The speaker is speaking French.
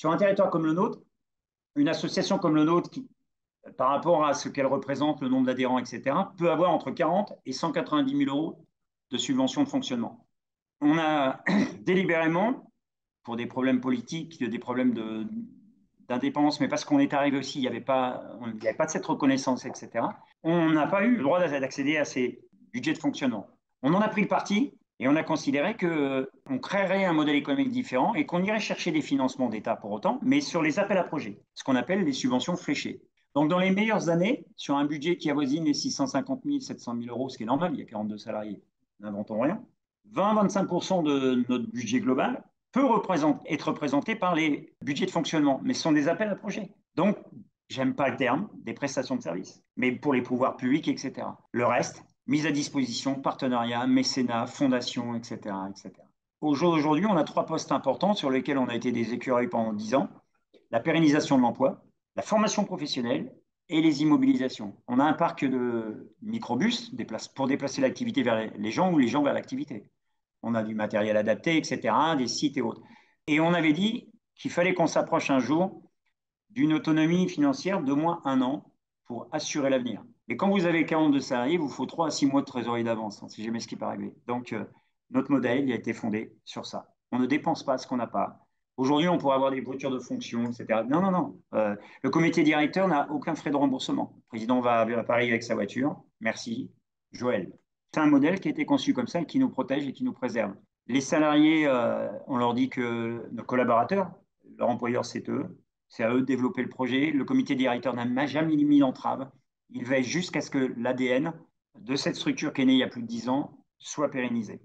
Sur un territoire comme le nôtre, une association comme le nôtre, par rapport à ce qu'elle représente, le nombre d'adhérents, etc., peut avoir entre 40 et 190 000 euros de subventions de fonctionnement. On a délibérément, pour des problèmes politiques, des problèmes d'indépendance, mais parce qu'on est arrivé aussi, il n'y avait pas de cette reconnaissance, etc., on n'a pas eu le droit d'accéder à ces budgets de fonctionnement. On en a pris le parti et on a considéré qu'on créerait un modèle économique différent et qu'on irait chercher des financements d'État pour autant, mais sur les appels à projets, ce qu'on appelle les subventions fléchées. Donc, dans les meilleures années, sur un budget qui avoisine les 650 000, 700 000 euros, ce qui est normal, il y a 42 salariés, n'inventons rien, 20-25% de notre budget global peut être représenté par les budgets de fonctionnement, mais ce sont des appels à projets. Donc, j'aime pas le terme, des prestations de services, mais pour les pouvoirs publics, etc. Le reste, mise à disposition, partenariat, mécénat, fondation, etc., etc. Au jour d'aujourd'hui, on a 3 postes importants sur lesquels on a été des écureuils pendant 10 ans. La pérennisation de l'emploi, la formation professionnelle et les immobilisations. On a un parc de microbus pour déplacer l'activité vers les gens ou les gens vers l'activité. On a du matériel adapté, etc., des sites et autres. Et on avait dit qu'il fallait qu'on s'approche un jour d'une autonomie financière d'au moins 1 an pour assurer l'avenir. Et quand vous avez 42 salariés, il vous faut 3 à 6 mois de trésorerie d'avance, on ne sait jamais ce qui peut arriver. Donc, notre modèle, il a été fondé sur ça. On ne dépense pas ce qu'on n'a pas. Aujourd'hui, on pourrait avoir des voitures de fonction, etc. Non, non, non. Le comité directeur n'a aucun frais de remboursement. Le président va à Paris avec sa voiture. Merci, Joël. C'est un modèle qui a été conçu comme ça et qui nous protège et qui nous préserve. Les salariés, on leur dit que nos collaborateurs, leur employeur, c'est eux. C'est à eux de développer le projet. Le comité directeur n'a jamais mis d'entrave. Il veille jusqu'à ce que l'ADN de cette structure qui est née il y a plus de 10 ans soit pérennisé.